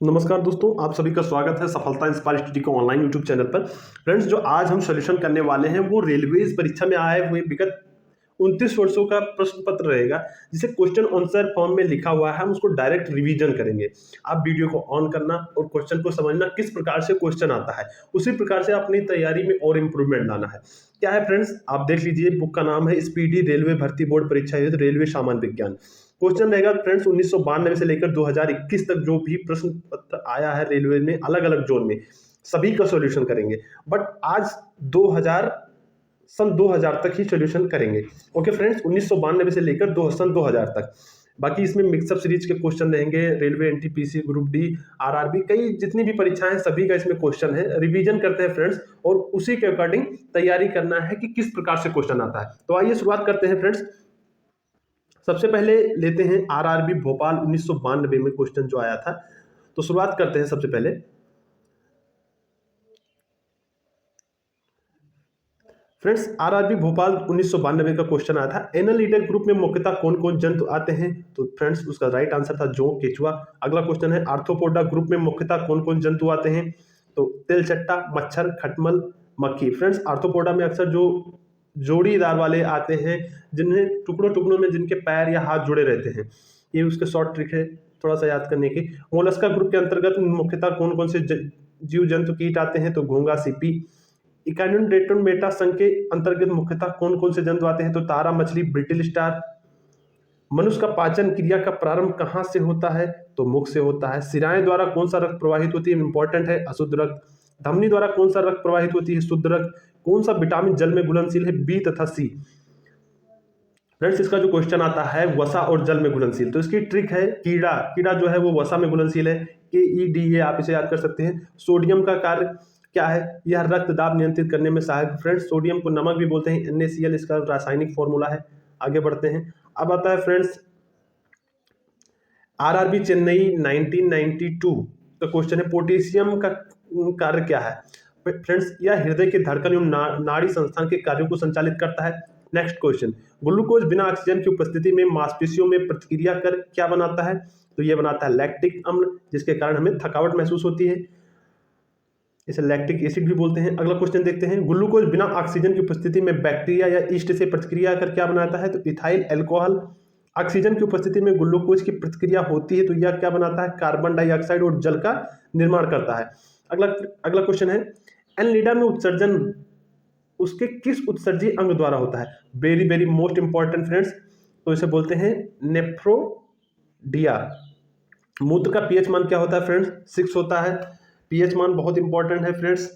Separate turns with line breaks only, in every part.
नमस्कार दोस्तों, आप सभी का स्वागत है सफलता इंस्पायर स्टडी को ऑनलाइन यूट्यूब चैनल पर। फ्रेंड्स, जो आज हम सॉल्यूशन करने वाले हैं वो रेलवेज परीक्षा में आए हुए विगत 29 वर्षों का प्रश्न पत्र रहेगा, जिसे क्वेश्चन आंसर फॉर्म में लिखा हुआ है। हम उसको डायरेक्ट रिवीजन करेंगे। आप वीडियो को ऑन करना और क्वेश्चन को समझना, किस प्रकार से क्वेश्चन आता है, उसी प्रकार से अपनी तैयारी में और इम्प्रूवमेंट लाना है। क्या है फ्रेंड्स, आप देख लीजिए, बुक का नाम है स्पीडी रेलवे भर्ती बोर्ड परीक्षा हेतु रेलवे सामान्य विज्ञान। क्वेश्चन रहेगा फ्रेंड्स 1992 से लेकर 2021 तक जो भी प्रश्न पत्र आया है रेलवे में अलग अलग जोन में, सभी का सॉल्यूशन करेंगे। बट आज 2000 तक ही सॉल्यूशन करेंगे। ओके फ्रेंड्स, 1992 से लेकर सन 2000 तक। बाकी इसमें मिक्सअप सीरीज के क्वेश्चन रहेंगे, railway NTPC group D RRB, कई जितनी भी परीक्षाएं हैं सभी का इसमें क्वेश्चन है। रिवीजन करते हैं फ्रेंड्स, और उसी के अकॉर्डिंग तैयारी करना है कि किस प्रकार से क्वेश्चन आता है। तो आइए शुरुआत करते हैं फ्रेंड्स। सबसे पहले लेते हैं आरआरबी भोपाल 1992 में क्वेश्चन जो आया था। तो शुरुआत करते हैं सबसे पहले। फ्रेंड्स, आरआरबी भोपाल 1992 का क्वेश्चन आया था, एनालिटिक ग्रुप में मुख्यतः कौन कौन जंतु आते हैं। तो फ्रेंड्स, उसका राइट आंसर था जोंक केचुआ। अगला क्वेश्चन है, आर्थ्रोपोडा ग्रुप में मुख्यतः कौन कौन जंतु आते हैं। तो तेलचट्टा, मच्छर, खटमल, मक्खी। फ्रेंड्स, आर्थ्रोपोडा में अक्सर जो जोड़ीदार वाले आते हैं, जिन्हें टुकड़ों टुकड़ों में जिनके पैर या हाथ जुड़े रहते हैं, ये उसके शॉर्ट ट्रिक है थोड़ा सा याद करने की। मोलस्का ग्रुप के अंतर्गत मुख्यतः कौन कौन से जीव जंतु कीट आते हैं। तो घोंगा, सीपी। इकाइनोडेंड्रोन मेटा संघ के अंतर्गत मुख्यतः कौन कौन से जंतु आते हैं। तो तारा मछली, ब्रिटिल स्टार। मनुष्य का पाचन क्रिया का प्रारंभ कहाँ से होता है। तो मुख से होता है। शिराएं द्वारा कौन सा रक्त प्रवाहित होती है, इंपॉर्टेंट है, अशुद्ध रक्त। धमनी द्वारा कौन सा रक्त प्रवाहित होती है, शुद्ध रक्त। कौन सा विटामिन जल में घुलनशील है, बी तथा सी। फ्रेंड्स, इसका जो क्वेश्चन आता है वसा और जल में घुलनशील, तो इसकी ट्रिक है कीड़ा। कीड़ा जो है वो वसा में घुलनशील है, KEDA, आप इसे याद कर सकते हैं। सोडियम का कार्य क्या है, यह रक्त दाब नियंत्रित करने में सहायक। फ्रेंड्स, सोडियम को नमक भी बोलते हैं, NaCl इसका रासायनिक फॉर्मूला है। आगे बढ़ते हैं। अब आता है फ्रेंड्स आरआरबी चेन्नई 1992 का क्वेश्चन है, पोटेशियम का कार्य क्या है। फ्रेंड्स, यह हृदय के धड़कन एवं नाड़ी संस्थान के कार्यों को संचालित करता है। नेक्स्ट क्वेश्चन, ग्लूकोज बिना ऑक्सीजन की उपस्थिति में मांसपेशियों में प्रतिक्रिया कर क्या बनाता है। तो यह बनाता है लैक्टिक अम्ल, जिसके कारण हमें थकावट महसूस होती है, इसे लैक्टिक एसिड भी बोलते हैं। अगला क्वेश्चन देखते हैं, ग्लूकोज बिना ऑक्सीजन की उपस्थिति में बैक्टीरिया या ईस्ट से प्रतिक्रिया कर क्या बनाता है। तो इथाइल अल्कोहल। ऑक्सीजन की उपस्थिति में ग्लूकोज की प्रतिक्रिया होती है, तो यह क्या बनाता है, कार्बन डाइऑक्साइड और जल का निर्माण करता है। अगला क्वेश्चन है, एनलिडा में उत्सर्जन उसके किस उत्सर्जी अंग द्वारा होता है। Very very most important friends, तो इसे बोलते हैं नेफ्रोडिया। मूत्र का पीएच मान क्या होता है फ्रेंड्स, 6 होता है। पीएच मान बहुत इंपॉर्टेंट है फ्रेंड्स।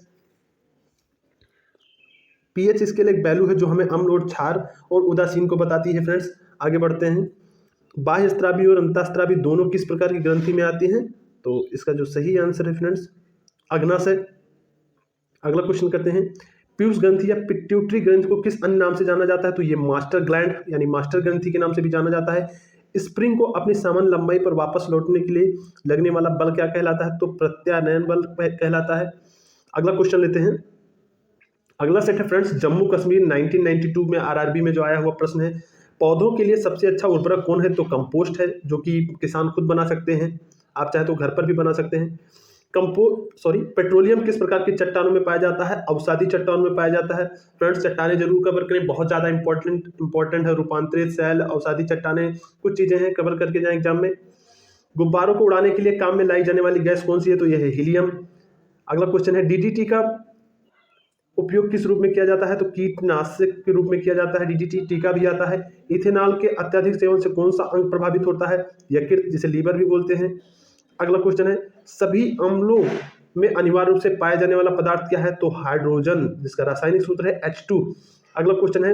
पीएच इसके लिए एक वैल्यू है जो हमें अम्ल और क्षार और उदासीन को बताती है। फ्रेंड्स, आगे बढ़ते हैं। बाह्य स्त्रावी और अंतःस्त्रावी दोनों किस प्रकार की ग्रंथि में आती हैं। तो इसका जो सही आंसर है फ्रेंड्स, अग्नाशय। अगला क्वेश्चन करते हैं, पीयूष ग्रंथि या पिट्यूटरी ग्रंथि को किस अन्य नाम से जाना जाता है। तो ये मास्टर ग्लैंड यानी मास्टर ग्रंथि के नाम से भी जाना जाता है। स्प्रिंग को अपनी सामान्य लंबाई पर वापस लौटने के लिए लगने वाला बल क्या कहलाता है। तो प्रत्यानयन बल कहलाता है। अगला क्वेश्चन लेते हैं। अगला सेट है फ्रेंड्स, जम्मू कश्मीर 1992 में आरआरबी में जो आया हुआ प्रश्न है, पौधों के लिए सबसे अच्छा उर्वरक कौन है। तो कंपोस्ट है, जो कि किसान खुद बना सकते हैं, आप चाहे तो घर पर भी बना सकते हैं। पेट्रोलियम किस प्रकार की चट्टानों में पाया जाता है। अवसादी चट्टानों में पाया जाता है। फ्रेंड्स, चट्टानें जरूर कवर करें, बहुत ज्यादा इंपॉर्टेंट है। रूपांतरित शैल, अवसादी चट्टानें, कुछ चीजें हैं, कवर करके जाएं एग्जाम में। गुब्बारों को उड़ाने के लिए काम में लाई जाने वाली गैस कौन सी है। तो यह है हीलियम। अगला क्वेश्चन है, DDT का उपयोग किस रूप में किया जाता है। तो कीटनाशक के रूप में किया जाता है। DDT टीका भी आता है। इथेनॉल के अत्यधिक सेवन से कौन सा अंग प्रभावित होता है। यकृत, जिसे लीवर भी बोलते हैं। अगला क्वेश्चन है, सभी अम्लों में अनिवार्य रूप से पाया जाने वाला पदार्थ क्या है। तो हाइड्रोजन, जिसका रासायनिक सूत्र है H2। अगला क्वेश्चन है,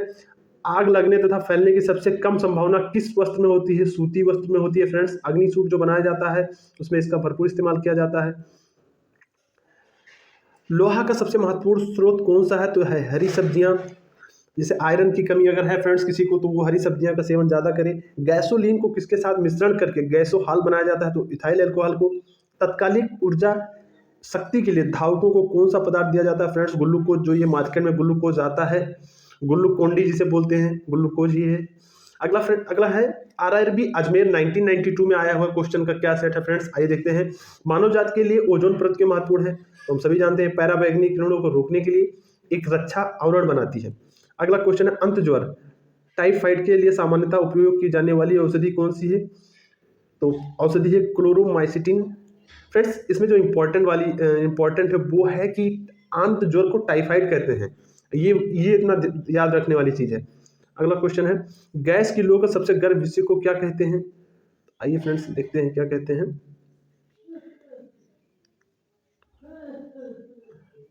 आग लगने तथा फैलने की सबसे कम संभावना किस वस्त्र में होती है। सूती वस्त्र में होती है। फ्रेंड्स, अग्नि सूट जो बनाया जाता है उसमें इसका भरपूर इस्तेमाल किया जाता है। लोहा का सबसे महत्वपूर्ण स्रोत कौन सा है। तो है हरी सब्जियां, जैसे आयरन की कमी अगर है फ्रेंड्स किसी को, तो वो हरी सब्जियां का सेवन ज्यादा करें। गैसोलीन को किसके साथ मिश्रण करके गैसोहाल बनाया जाता है। तो इथाइल अल्कोहल को। तत्कालिक ऊर्जा शक्ति के लिए धावकों को कौन सा पदार्थ दिया जाता है। फ्रेंड्स, ग्लूकोज, जो ये मार्केट में ग्लूकोज आता है, ग्लूकोंडी जिसे बोलते हैं, ग्लूकोज ही है। अगला फ्रेंड, अगला है आरआरबी अजमेर 1992 में आया हुआ क्वेश्चन का क्या सेट है फ्रेंड्स, आइए देखते हैं। मानव जाति के लिए ओजोन परत क्यों महत्वपूर्ण है? तो हम सभी जानते हैं पैराबैंगनी किरणों को रोकने के लिए एक रक्षा आवरण बनाती है। अगला क्वेश्चन है अंत ज्वर टाइफाइड के लिए सामान्यतः उपयोग की जाने वाली औषधि कौन सी है? तो औषधि है क्लोरोमाइसिटिन। फ्रेंड्स इसमें जो इंपॉर्टेंट है वो है कि आंत ज्वर को टाइफाइड कहते हैं, ये इतना याद रखने वाली चीज है। अगला क्वेश्चन है गैस की लो का सबसे गर्म हिस्से को क्या कहते हैं? आइए फ्रेंड्स देखते हैं क्या कहते हैं।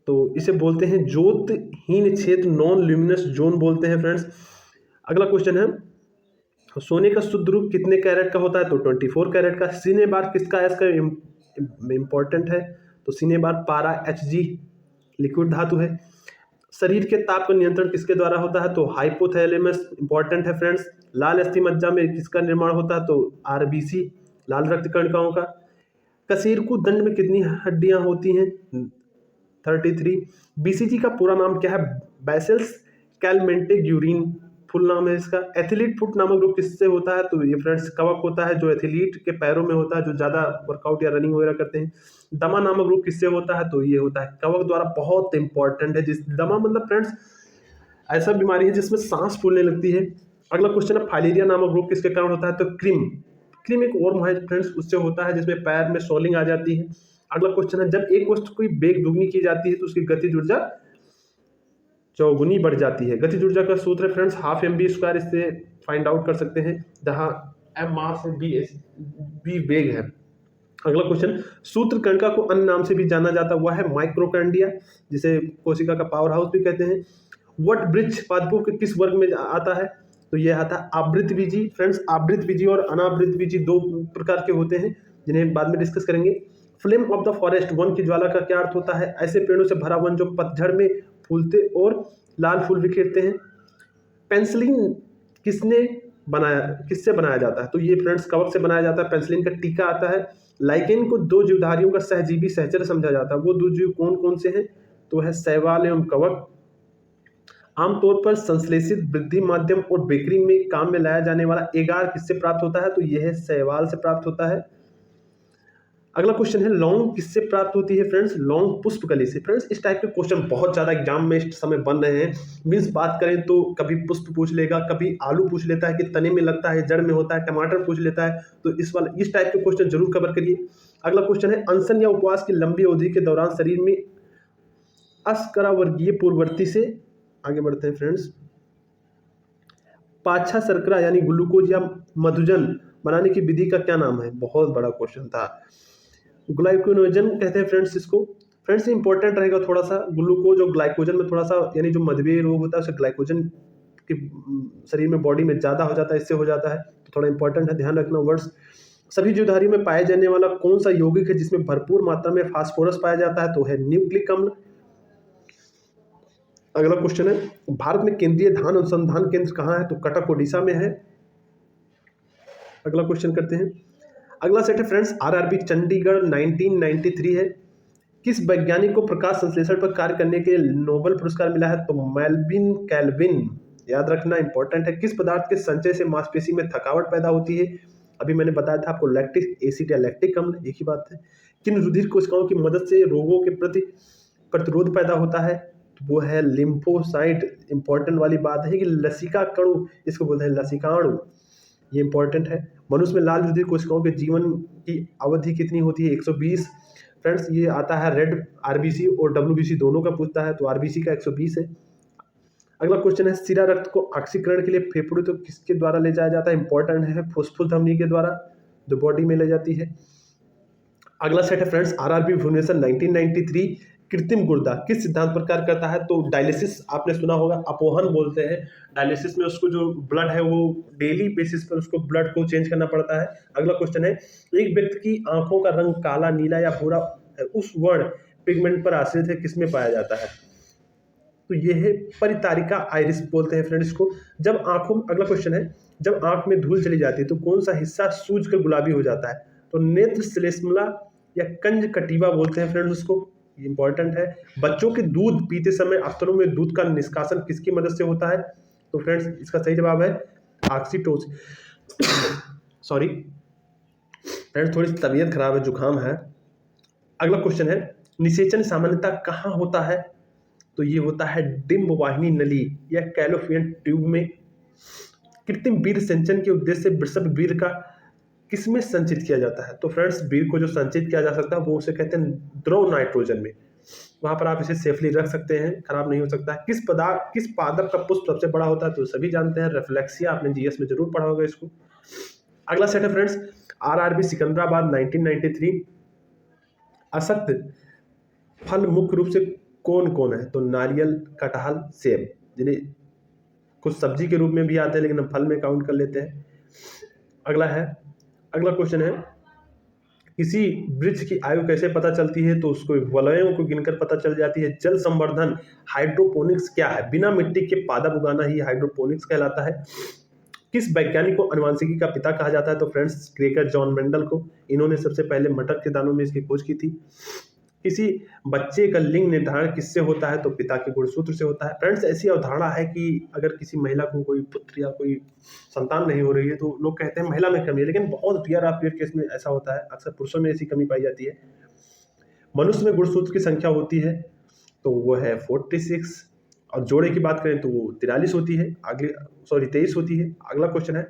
तो इसे बोलते हैं ज्योतहीन क्षेत्र, नॉन ल्यूमिनस जोन बोलते हैं फ्रेंड्स। अगला क्वेश्चन है सोने का शुद्ध रूप कितने कैरेट का होता है? तो 24 कैरेट का। सीने बार किसका है? इसका इंपॉर्टेंट है, तो सीने बार पारा Hg लिक्विड धातु है। शरीर के ताप का नियंत्रण किसके द्वारा होता है? तो हाइपोथैलेमस इंपॉर्टेंट है फ्रेंड्स। लाल अस्थि मज्जा में किसका निर्माण होता है? तो आरबीसी, लाल रक्त कणिकाओं का। कशेरुकी दंड में कितनी हड्डियां होती हैं? 33। बीसीजी का पूरा नाम क्या है? बैसेल्स कैलमेंटिक यूरिन फुल नाम है इसका। एथलीट फुट नामक रोग किससे होता है? तो ये फ्रेंड्स कवक होता है जो एथलीट के पैरों में होता है, जो ज्यादा वर्कआउट या रनिंग वगैरह करते हैं। दमा नामक रोग किससे होता है? तो ये होता है कवक द्वारा। बहुत इंपॉर्टेंट है, जिस दमा मतलब फ्रेंड्स ऐसा बीमारी है जिसमें सांस फूलने लगती है। अगला क्वेश्चन है फाइलेरिया नामक रोग किसके कारण होता है? तो क्रीम एक वर्म है फ्रेंड्स, उससे होता है जिसमें पैर में सोलिंग आ जाती है। अगला क्वेश्चन है जब एक वस्तु की वेग दुगनी की जाती है तो उसकी गतिज ऊर्जा चौगुनी बढ़ जाती है। गतिज ऊर्जा का सूत्र है फ्रेंड्स हाफ mv², इससे फाइंड आउट कर सकते हैं, जहां m मास है, b वेग है। अगला क्वेश्चन सूत्र कणिका को अन्य नाम से भी जाना जाता हुआ है माइक्रोकैंडिया, जिसे कोशिका का पावर हाउस भी कहते हैं। वट वृक्ष पादपों के किस वर्ग में आता है? तो यह आता है आवृतबीजी। फ्रेंड्स आवृतबीजी और अनावृतबीजी दो प्रकार के होते हैं जिन्हें बाद में डिस्कस करेंगे। Flame of the forest, one की ज्वाला का क्या अर्थ होता है? ऐसे पेड़ों से भरा वन जो पतझड़ में फूलते और लाल फूल बिखेरते हैं। पेंसिलिन किससे बनाया जाता है? तो ये फ्रेंड्स कवक से बनाया जाता है। पेंसिलिन का टीका आता है। लाइकेन को दो जीवधारियों का सहजीवी सहचर समझा जाता है, वो दो जीव कौन कौन से हैं? तो है शैवाल एवं कवक। आमतौर पर संश्लेषित वृद्धि माध्यम और बेकरी में काम में लाया जाने वाला एगार किससे प्राप्त होता है? तो यह शैवाल से प्राप्त होता है। अगला क्वेश्चन है लौंग किससे प्राप्त होती है? फ्रेंड्स लौंग पुष्पकली से। फ्रेंड्स इस टाइप के क्वेश्चन बहुत ज्यादा एग्जाम में इस समय बन रहे हैं। मीन्स बात करें तो कभी पुष्प पूछ लेगा, कभी आलू पूछ लेता है कि तने में लगता है, जड़ में होता है, टमाटर पूछ लेता है, तो इस टाइप के क्वेश्चन जरूर कवर करिए। अगला क्वेश्चन है अनशन या उपवास की लंबी अवधि के दौरान शरीर में अस्करावर्गीय पूर्ववर्ती से, आगे बढ़ते हैं फ्रेंड्स, पाछा शर्करा यानी ग्लूकोज या मधुजन बनाने की विधि का क्या नाम है? बहुत बड़ा क्वेश्चन था। ग्लाइकोनोजन कहते हैं फ्रेंड्स इसको। फ्रेंड्स इंपॉर्टेंट रहेगा थोड़ा सा, ग्लूकोज और ग्लाइकोजन में थोड़ा सा, यानी जो मधुमेह रोग होता है उसे ग्लाइकोजन के शरीर में बॉडी में ज्यादा हो जाता है, इससे हो जाता है, तो थोड़ा इंपॉर्टेंट है, ध्यान रखना वर्ड्स। सभी जीवधारियों में पाए जाने वाला कौन सा यौगिक है जिसमें भरपूर मात्रा में फास्फोरस पाया जाता है? तो है न्यूक्लिक अम्ल। अगला क्वेश्चन है भारत में केंद्रीय धान अनुसंधान केंद्र कहाँ है? तो कटक ओडिशा में है। अगला क्वेश्चन करते हैं। अगला सेट है फ्रेंड्स आरआरबी चंडीगढ़ 1993 है। किस वैज्ञानिक को प्रकाश संश्लेषण पर कार्य करने के लिए नोबेल पुरस्कार मिला है? तो मेल्विन कैल्विन, याद रखना इंपॉर्टेंट है। किस पदार्थ के संचय से मांसपेशी में थकावट पैदा होती है? अभी मैंने बताया था आपको, लैक्टिक एसिड या लैक्टिक अम्ल, एक ही बात है। किन रुधिर कोशिकाओं की मदद से रोगों के प्रति प्रतिरोध पैदा होता है? तो वो है लिम्फोसाइट। इंपॉर्टेंट वाली बात है कि लसिका कणु, इसको बोलते हैं लसिकाणु, ये इंपॉर्टेंट है। मनुष्य में लाल रुधिर कोशिकाओं के जीवन की अवधि कितनी होती है? 120। फ्रेंड्स ये आता है रेड आरबीसी और डब्ल्यूबीसी दोनों का पूछता है, तो आरबीसी का 120 है। अगला क्वेश्चन है शिरा रक्त को ऑक्सीकरण के लिए फेफड़े तो किसके द्वारा ले जाया जाता है? इंपॉर्टेंट है, फुफ्फुस धमनी के द्वारा, जो बॉडी में ले जाती है। अगला सेट है फ्रेंड्स आरआरबी भुवनेश्वर 1993। कृत्रिम गुर्दा किस सिद्धांत पर कार्य करता है? तो डायलिसिस, आपने सुना होगा, अपोहन बोलते हैं। डायलिसिस में उसको जो ब्लड है वो डेली बेसिस पर उसको ब्लड को चेंज करना पड़ता है। अगला क्वेश्चन है एक व्यक्ति की आंखों का रंग काला, नीला या भूरा उस वर्ण पिगमेंट पर आश्रित है, किसमें पाया जाता है? तो ये है परितारिका आइरिस बोलते हैं फ्रेंड्स को। जब आंखों, अगला क्वेश्चन है जब आंख में धूल चली जाती है तो कौन सा हिस्सा सूज कर गुलाबी हो जाता है? तो नेत्र श्लेष्मला या कंजकटिवा बोलते हैं फ्रेंड्स उसको, इंपॉर्टेंट है। बच्चों के दूध पीते समय अस्तरों में दूध का निष्कासन किसकी मदद से होता है? तो फ्रेंड्स इसका सही जवाब है ऑक्सीटोसिन सॉरी फ्रेंड्स, थोड़ी सी तबीयत खराब है, जुकाम है। अगला क्वेश्चन है, निषेचन सामान्यतः कहाँ होता है? तो ये होता है डिंब वाहिनी नली या कैलोफियन ट्यूब में। कृत्रिम वीर्य संचयन के उद्देश्य से वृषभ वीर्य का किसमें संचित किया जाता है? तो फ्रेंड्स, वीर्य को जो संचित किया जा सकता है वो उसे कहते हैं द्रव नाइट्रोजन में। वहां पर आप इसे सेफली रख सकते हैं, खराब नहीं हो सकता है। किस पादप का पुष्प सबसे बड़ा होता है? तो सभी जानते हैं, रेफ्लेक्सिया, आपने जीएस में जरूर पढ़ा होगा इसको। अगला सेट है फ्रेंड्स, आरआरबी सिकंदराबाद 1993। असत्य फल मुख्य रूप से कौन कौन है? तो नारियल, कटहल, सेब, जिन्हें कुछ सब्जी के रूप में भी आते हैं लेकिन हम फल में काउंट कर लेते हैं। अगला क्वेश्चन है, किसी वृक्ष की आयु कैसे पता चलती है? तो उसको वलयों को गिनकर पता चल जाती है। जल संवर्धन हाइड्रोपोनिक्स क्या है? बिना मिट्टी के पादप उगाना ही हाइड्रोपोनिक्स कहलाता है। किस वैज्ञानिक को अनुवांशिकी का पिता कहा जाता है? तो फ्रेंड्स, ग्रेगर जॉन मेंडल को। इन्होंने सबसे पहले मटर के दानों में इसकी खोज की थी। किसी बच्चे का लिंग निर्धारण किससे होता है? तो पिता के गुणसूत्र से होता है। फ्रेंड्स, ऐसी अवधारणा है कि अगर किसी महिला को कोई पुत्र या कोई संतान नहीं हो रही है तो लोग कहते हैं महिला में कमी है, लेकिन बहुत रेयर ऑफ रेयर केस में ऐसा होता है। अक्सर पुरुषों में ऐसी कमी पाई जाती है। मनुष्य में गुणसूत्र की संख्या होती है तो वो है 46, और जोड़े की बात करें तो वो 43 होती है। 23 होती है। अगला क्वेश्चन है,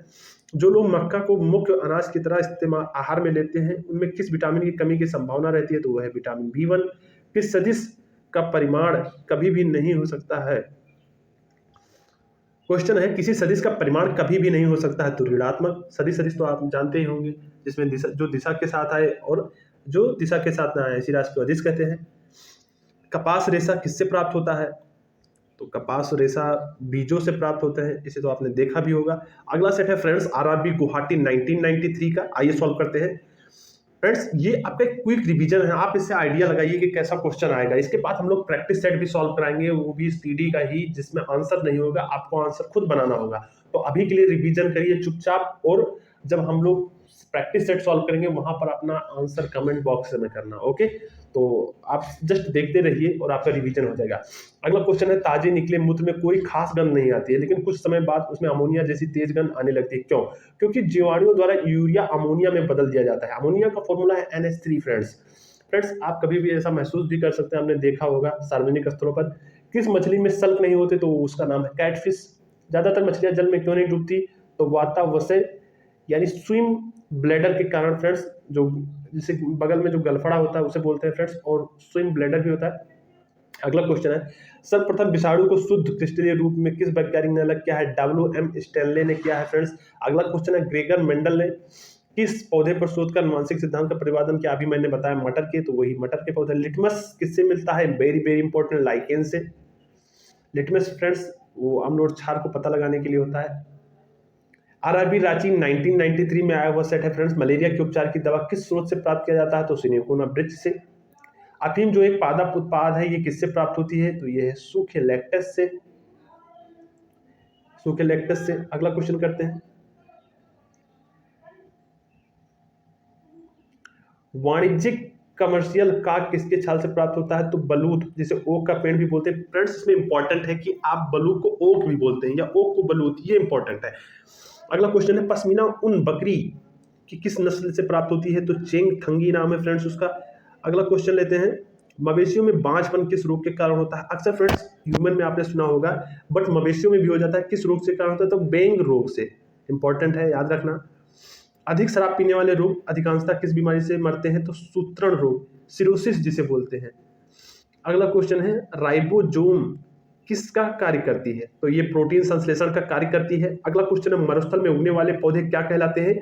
जो लोग मक्का को मुख्य अनाज की तरह इस्तेमाल आहार में लेते हैं उनमें किस विटामिन की कमी की संभावना रहती है? तो वह है विटामिन B1। किस सदिश का परिमाण कभी भी नहीं हो सकता है? क्वेश्चन है, किसी सदिश का परिमाण कभी भी नहीं हो सकता है? तो ऋणात्मक सदिश तो आप जानते ही होंगे, जिसमें जो दिशा के साथ आए और जो दिशा के साथ ना आए, इसी राशि को अदिश कहते हैं। कपास रेशा किससे प्राप्त होता है? तो कपास रेशा बीजों से प्राप्त होते हैं, इसे तो आपने देखा भी होगा। अगला सेट है फ्रेंड्स, आरआरबी गुवाहाटी 1993 का। आइए सॉल्व करते हैं। फ्रेंड्स, ये आपका एक क्विक रिवीजन है, आप इससे आइडिया लगाइए कि कैसा क्वेश्चन आएगा। इसके बाद हम लोग प्रैक्टिस सेट भी सॉल्व कराएंगे, वो भी स्टीडी का ही, जिसमें आंसर नहीं होगा, आपको आंसर खुद बनाना होगा। तो अभी के लिए रिवीजन करिए चुपचाप, और जब हम लोग प्रैक्टिस सेट सॉल्व करेंगे वहां पर अपना आंसर कमेंट बॉक्स में करना। ओके, तो आप जस्ट देखते रहिए और आपका रिवीजन हो जाएगा। अगला क्वेश्चन है, ताजे निकले मूत्र में कोई खास गंध नहीं आती है, लेकिन कुछ समय बाद उसमें अमोनिया जैसी तेज गंध आने लगती है। क्यों? क्योंकि जीवाणुओं द्वारा यूरिया अमोनिया में बदल दिया जाता है। अमोनिया का फॉर्मूला है NH3 फ्रेंड्स, आप कभी भी ऐसा महसूस भी कर सकते हैं, आपने देखा होगा सार्वजनिक स्थलों पर। किस मछली में सल्क नहीं होते? तो उसका नाम है कैटफिश। ज्यादातर मछलियां जल में क्यों नहीं डूबती? तो वातावसय यानी स्विम ब्लैडर के कारण फ्रेंड्स, जो जिसे बगल में जो गलफड़ा होता है उसे बोलते हैं फ्रेंड्स, और स्विम ब्लैडर भी होता है। अगला क्वेश्चन है, सर्वप्रथम विषाणु को शुद्ध क्रिस्टलीय रूप में किस वैज्ञानिक ने अलग किया है? WM स्टैनले ने किया है फ्रेंड्स। अगला क्वेश्चन है, ग्रेगर मेंडल ने किस पौधे पर शोध कर आनुवंशिक सिद्धांत का प्रतिपादन किया? अभी मैंने बताया मटर के, तो वही मटर के पौधे। लिटमस किससे मिलता है? वेरी वेरी इंपॉर्टेंट, लाइकेन से। लिटमस फ्रेंड्स वो अम्ल और क्षार को पता लगाने के लिए होता है। आरआरबी रांची 1993 में आया हुआ सेट है फ्रेंड्स, मलेरिया के उपचार की दवा किस स्रोत से प्राप्त किया जाता है? तो सिनेकोना वृक्ष से। अफीम जो एक पादप उत्पाद है, ये किससे प्राप्त होती है? तो ये है सूखे लैक्टस से। अगला क्वेश्चन करते हैं, वाणिज्यिक कमर्शियल काग किसके छाल से प्राप्त होता है? तो बलूत, जिसे ओक का पेड़ भी बोलते हैं। फ्रेंड्स, इसमें इंपॉर्टेंट है कि आप बलूत को ओक भी बोलते हैं या ओक को बलूत, ये इंपॉर्टेंट है। अगला क्वेश्चन है, पश्मीना ऊन बकरी की किस नस्ल से प्राप्त होती है? तो चेंगथंगी नाम है फ्रेंड्स उसका। अगला क्वेश्चन लेते हैं, मवेशियों में बांझपन किस रोग के कारण होता है? अक्सर फ्रेंड्स ह्यूमन में आपने सुना होगा, बट मवेशियों में भी हो जाता है। किस रोग से कारण होता है? तो बेंग रोग से। इंपॉर्टेंट है, याद रखना। अधिक शराब पीने वाले लोग अधिकांशतः किस बीमारी से मरते हैं? तो सूत्रण रोग, सिरोसिस जिसे बोलते हैं। अगला क्वेश्चन है, राइबोसोम किसका कार्य करती है? तो ये प्रोटीन संश्लेषण का कार्य करती है। अगला क्वेश्चन है, मरुस्थल में उगने वाले पौधे क्या कहलाते हैं?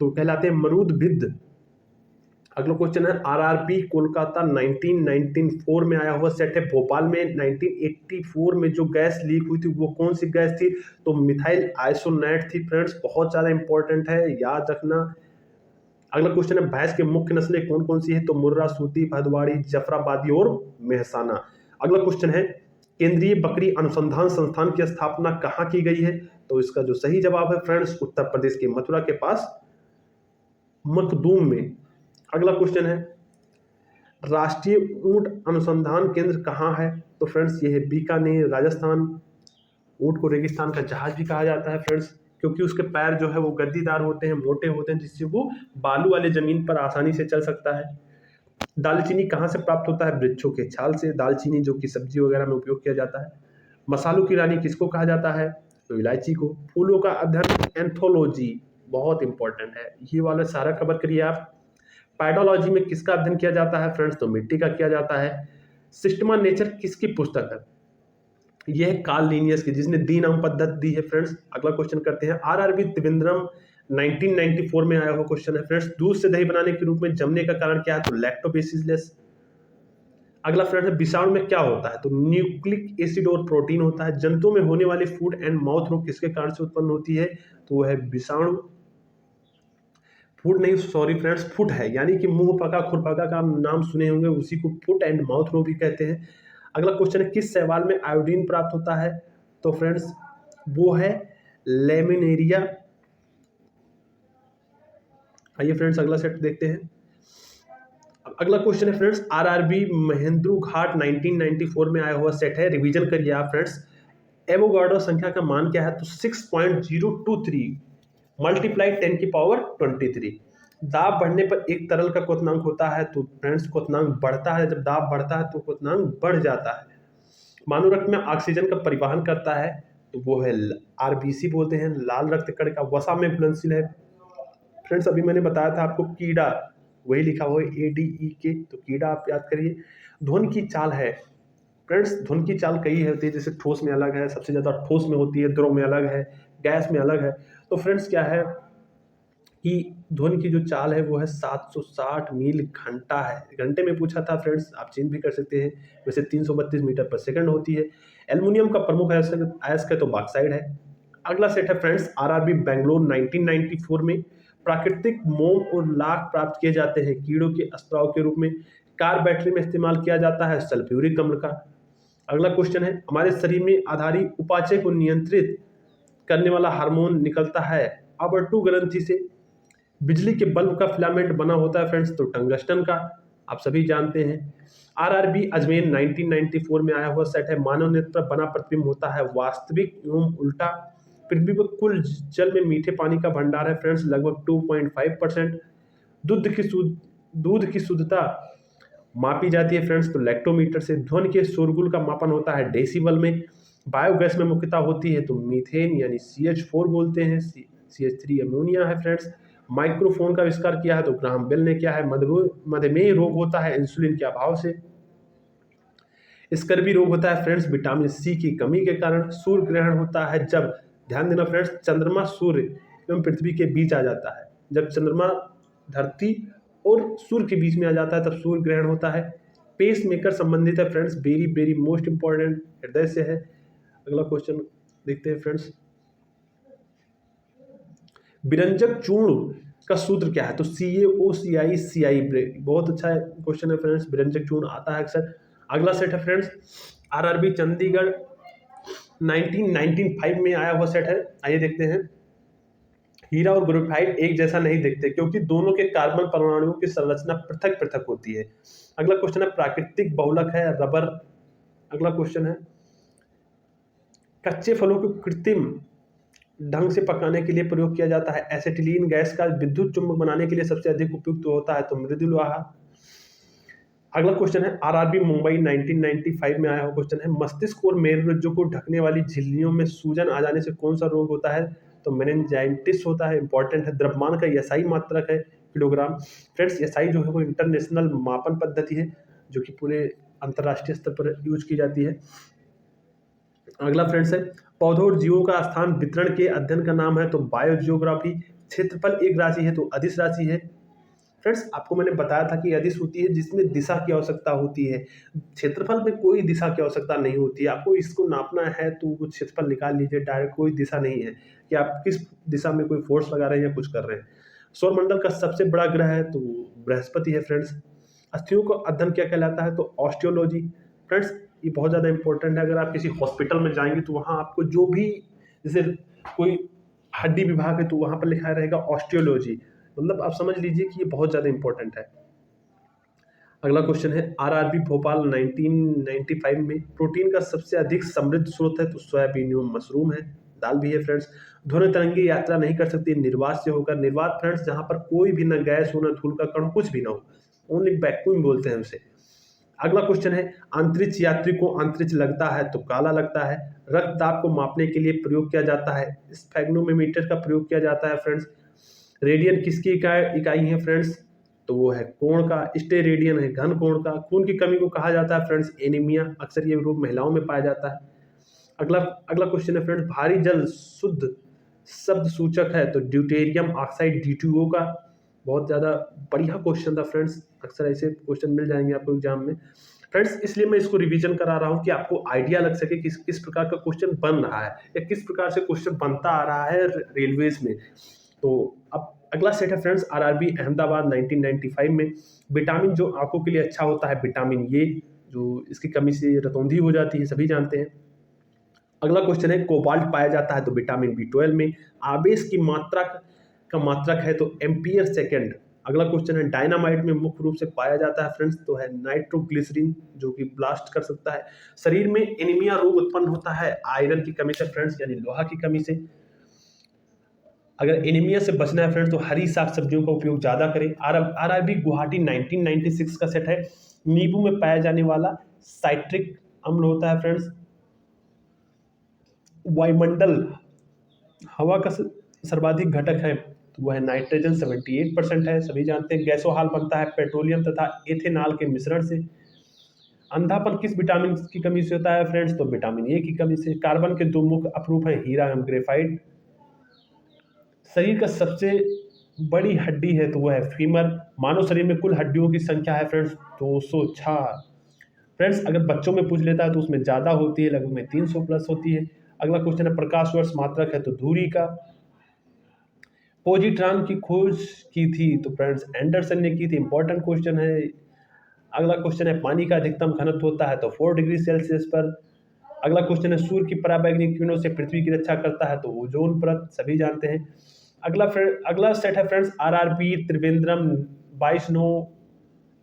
तो कहलाते हैं मरूदभिद्ध। अगला क्वेश्चन है, आरआरबी कोलकाता 1994 में आया हुआ सेट है। भोपाल में 1984 में जो गैस लीक हुई थी वो कौन सी गैस थी? तो मिथाइल आइसोनेट थी फ्रेंड्स, बहुत ज्यादा इंपॉर्टेंट है, याद रखना। अगला क्वेश्चन है, भैंस के मुख्य नस्लें कौन कौन सी है? तो मुर्रा, सूती, भदवाड़ी, जफराबादी और मेहसाना। अगला क्वेश्चन है, केंद्रीय बकरी अनुसंधान संस्थान की स्थापना कहाँ की गई है? तो इसका जो सही जवाब है फ्रेंड्स, उत्तर प्रदेश के मथुरा के पास मखदूम में। अगला क्वेश्चन है, राष्ट्रीय ऊंट अनुसंधान केंद्र कहाँ है? तो फ्रेंड्स ये है बीकानेर, राजस्थान। ऊंट को रेगिस्तान का जहाज भी कहा जाता है फ्रेंड्स। क्योंकि उसके पैर जो है वो गद्दीदार होते हैं, मोटे होते हैं, जिससे वो बालू वाले जमीन पर आसानी से चल सकता है। दालचीनी कहाँ से प्राप्त होता है? वृक्षों के छाल से। दालचीनी जो कि सब्जी वगैरह में उपयोग किया जाता है। मसालों की रानी किसको कहा जाता है? तो इलायची को। फूलों का अध्ययन एंथोलॉजी बहुत इंपॉर्टेंट है, ये वाला सारा कवर करिए आप। पैडोलॉजी में किसका अध्ययन किया जाता है फ्रेंड्स? तो मिट्टी का किया जाता है। सिस्टमा नेचर किसकी पुस्तक है? यह है कार्ल लिनियस की, जिसने दी नाम पद्धति दी है फ्रेंड्स। अगला क्वेश्चन करते हैं। आरआरबी त्रिवेंद्रम 1994 में आया हुआ क्वेश्चन है फ्रेंड्स। दूध से दही बनाने के रूप में जमने का कारण क्या है? तो लैक्टोबैसिलस। अगला फ्रेंड्स है, विषाणु में क्या होता है? तो न्यूक्लिक एसिड और प्रोटीन होता है। जंतुओं में होने वाली फूड एंड माउथ रोग किसके कारण से उत्पन्न होती है? तो वह है विषाणु। फूड नहीं, सॉरी फ्रेंड्स, फुट है, यानी कि मुंह पका खुरपका का नाम सुने होंगे, उसी को फुट एंड माउथ रोग भी कहते हैं। अगला क्वेश्चन है, किस शैवाल में आयोडीन प्राप्त होता है? तो फ्रेंड्स वो है लेमिनेरिया। आइए फ्रेंड्स अगला सेट देखते हैं। अगला क्वेश्चन है फ्रेंड्स, आरआरबी महेंद्रू घाट 1994 में आया हुआ सेट है, रिवीजन करिए आप फ्रेंड्स। एवोगाड्रो संख्या का मान क्या है? तो 6.023 मल्टीप्लाई 10 की पावर 23। दाब बढ़ने पर एक तरल का क्वथनांक होता है, तो फ्रेंड्स क्वथनांक बढ़ता है। जब दाब बढ़ता है तो क्वथनांक बढ़ जाता है। मानव रक्त में ऑक्सीजन का परिवहन करता है, तो वो है आरबीसी बोलते हैं। लाल रक्त कणिका वसा में घुलनशील है। फ्रेंड्स अभी मैंने बताया था आपको कीड़ा, वही लिखा हुआ है ADE तो कीड़ा आप याद करिए। ध्वनि की चाल है फ्रेंड्स, ध्वनि की चाल कई होती है, जैसे ठोस में अलग है, सबसे ज़्यादा ठोस में होती है, द्रव में अलग है, गैस में अलग है। तो फ्रेंड्स क्या है कि ध्वनि की जो चाल है वो है 760 मील घंटा है। घंटे में पूछा था फ्रेंड्स, आप चेंज भी कर सकते हैं। वैसे 332 मीटर पर सेकंड होती है। एल्युमिनियम का प्रमुख अयस्क है तो बॉक्साइड है। अगला सेट है फ्रेंड्स, आरआरबी बेंगलोर 1994 में। प्राकृतिक मोम और लाख प्राप्त किए जाते हैं कीड़ों के स्त्राव के रूप में। कार बैटरी में इस्तेमाल किया जाता है सल्फ्यूरिक अम्ल का। अगला क्वेश्चन है, हमारे शरीर में आधारी उपापचय को नियंत्रित करने वाला हार्मोन निकलता है आवर्तु ग्रंथि से। बिजली के बल्ब का फिलामेंट बना होता है फ्रेंड्स तो टंगस्टन का, आप सभी जानते हैं। आरआरबी अजमेर 1994 में आया हुआ सेट है। मानव नेत्र पर बना प्रतिबिंब होता है वास्तविक एवं उल्टा। पृथ्वी पर कुल जल में मीठे पानी का भंडार है फ्रेंड्स लगभग 2.5%। दूध की शुद्धता मापी जाती है फ्रेंड्स तो लैक्टोमीटर से। ध्वनि के शोरगुल का मापन होता है डेसिबल में। बायोगैस में मुख्यतः होती है तो मीथेन यानी CH4 बोलते हैं। CH3 अमोनिया है फ्रेंड्स। माइक्रोफोन का आविष्कार किया है तो ग्राहम बेल ने किया है। मधुमेह रोग होता है इंसुलिन के अभाव से। स्कर्वी रोग होता है फ्रेंड्स विटामिन C की कमी के कारण। सूर्य ग्रहण होता है जब, ध्यान देना फ्रेंड्स, चंद्रमा सूर्य एवं पृथ्वी के बीच आ जाता है। जब चंद्रमा धरती और सूर्य के बीच में आ जाता है तब सूर्य ग्रहण होता है। पेस मेकर संबंधित है friends, very very most important, हृदय से है। अगला क्वेश्चन देखते हैं फ्रेंड्स, विरंजक चूर्ण का सूत्र क्या है? तो CaOCl बहुत अच्छा क्वेश्चन है फ्रेंड्स, विरंजक चूर्ण आता है अक्सर। अगला सेट है फ्रेंड्स, आरआरबी चंडीगढ़ 1995 में आया हुआ सेट है। आइए देखते हैं। हीरा और ग्रेफाइट एक जैसा नहीं दिखते क्योंकि दोनों के कार्बन परमाणुओं की संरचना पृथक पृथक होती है। अगला क्वेश्चन है, प्राकृतिक बहुलक है रबर। अगला क्वेश्चन है, कच्चे फलों को कृत्रिम ढंग से पकाने के लिए प्रयोग किया जाता है एसिटिलीन गैस का। विद्युत चुंबक बनाने के लिए सबसे अधिक उपयुक्त होता है तो मृदु लोहा। अगला क्वेश्चन है, आरआरबी मुंबई 1995 में आया हुआ क्वेश्चन है, मस्तिष्क और मेरुरज्जु को ढकने वाली झिल्लियों में सूजन आ जाने से कौन सा रोग होता है? तो मेनिंजाइटिस होता है। इंपॉर्टेंट है। द्रव्यमान का एसआई मात्रक है किलोग्राम। फ्रेंड्स एसआई जो है वो इंटरनेशनल मापन पद्धति है जो कि पूरे अंतर्राष्ट्रीय स्तर पर यूज की जाती है। अगला फ्रेंड्स है, पौधों और जीवों का स्थान वितरण के अध्ययन का नाम है तो बायोजियोग्राफी। क्षेत्रफल एक राशि है तो अदिश राशि है। फ्रेंड्स आपको मैंने बताया था कि अदिश होती है जिसमें दिशा की आवश्यकता होती है। क्षेत्रफल में कोई दिशा की आवश्यकता नहीं होती है। आपको इसको नापना है तो वो क्षेत्रफल निकाल लीजिए डायरेक्ट, कोई दिशा नहीं है कि आप किस दिशा में कोई फोर्स लगा रहे हैं या कुछ कर रहे हैं। सौरमंडल का सबसे बड़ा ग्रह है तो बृहस्पति है फ्रेंड्स। अस्थियों का अध्ययन क्या कहलाता है? तो ऑस्टियोलॉजी। फ्रेंड्स ये बहुत ज़्यादा इंपॉर्टेंट है। अगर आप किसी हॉस्पिटल में जाएंगे तो वहाँ आपको जो भी, जैसे कोई हड्डी विभाग है तो वहाँ पर लिखा रहेगा ऑस्टियोलॉजी, मतलब आप समझ लीजिए कि ये बहुत ज़्यादा इंपॉर्टेंट है। अगला क्वेश्चन है, आरआरबी भोपाल 1995 में प्रोटीन का सबसे अधिक समृद्ध स्रोत है तो सोयाबीन एवं मशरूम है। दाल भी है फ्रेंड्स। ध्वनि तरंगी यात्रा नहीं कर सकती निर्वात से होकर। निर्वात फ्रेंड्स जहां पर कोई भी ना गैस हो, ना धूल का कण, कुछ भी ना हो, ओनली वैक्यूम बोलते हैं उसे। अगला क्वेश्चन है, अंतरिक्ष यात्री को अंतरिक्ष लगता है तो काला लगता है। रक्तदाब को मापने के लिए प्रयोग किया जाता है, स्फेग्नोमीटर का प्रयोग किया जाता है फ्रेंड्स। रेडियन किसकी इकाई है फ्रेंड्स, तो वो है कोण का। स्टेरेडियन है घन कोण का। खून की कमी को कहा जाता है फ्रेंड्स एनीमिया। अक्सर ये रोग महिलाओं में पाया जाता है। अगला अगला क्वेश्चन है फ्रेंड्स, भारी जल शुद्ध शब्द सूचक है तो ड्यूटेरियम ऑक्साइड D2O का। बहुत ज़्यादा बढ़िया क्वेश्चन था फ्रेंड्स, अक्सर ऐसे क्वेश्चन मिल जाएंगे आपको एग्जाम में फ्रेंड्स, इसलिए मैं इसको रिवीजन करा रहा हूँ कि आपको आइडिया लग सके कि किस प्रकार का क्वेश्चन बन रहा है या किस प्रकार से क्वेश्चन बनता आ रहा है रेलवेज में। तो अब अगला सेट है फ्रेंड्स, आरआरबी अहमदाबाद 1995 में। विटामिन जो आंखों के लिए अच्छा होता है, विटामिन ए, जो इसकी कमी से रतौंधी हो जाती है, सभी जानते हैं। अगला क्वेश्चन है, कोबाल्ट पाया जाता है तो विटामिन B12 में। आवेश की मात्रा का मात्रक है तो एम्पियर सेकेंड। अगला क्वेश्चन है, डायनामाइट में मुख्य रूप से पाया जाता है फ्रेंड्स तो है नाइट्रोग्लिसरीन, जो कि ब्लास्ट कर सकता है। शरीर में एनीमिया रोग उत्पन्न होता है आयरन की कमी से फ्रेंड्स, यानी लोहा की कमी से। अगर एनीमिया से बचना है फ्रेंड्स तो हरी साग सब्जियों का उपयोग ज्यादा करें। आरआरबी गुवाहाटी 1996 का सेट है। नींबू में पाया जाने वाला साइट्रिक अम्ल होता है फ्रेंड्स। वायुमंडल हवा का सर्वाधिक घटक है तो वह है नाइट्रोजन, 78% है, सभी जानते हैं। गैसोहाल बनता है पेट्रोलियम तथा एथेनॉल के मिश्रण से। अंधापन किस विटामिन की कमी से होता है फ्रेंड्स, तो विटामिन ए की कमी से। कार्बन के दो मुख्य अपरूप है हीरा एवं ग्रेफाइट। शरीर का सबसे बड़ी हड्डी है तो वह है फीमर। मानव शरीर में कुल हड्डियों की संख्या है फ्रेंड्स 206। फ्रेंड्स अगर बच्चों में पूछ लेता है तो उसमें ज़्यादा होती है, लगभग में 300 प्लस होती है। अगला क्वेश्चन है, प्रकाश वर्ष मात्रक है तो धुरी का। पोजिट्रॉन की खोज की थी तो फ्रेंड्स एंडरसन ने की थी, इंपॉर्टेंट क्वेश्चन है। अगला क्वेश्चन है, पानी का अधिकतम घनत्व होता है तो 4 डिग्री सेल्सियस पर। अगला क्वेश्चन है, सूर्य की पराबैंगनी किरणों से पृथ्वी की रक्षा करता है तो ओजोन परत, सभी जानते हैं। अगला सेट है फ्रेंड्स, आरआरबी त्रिवेंद्रम 22/9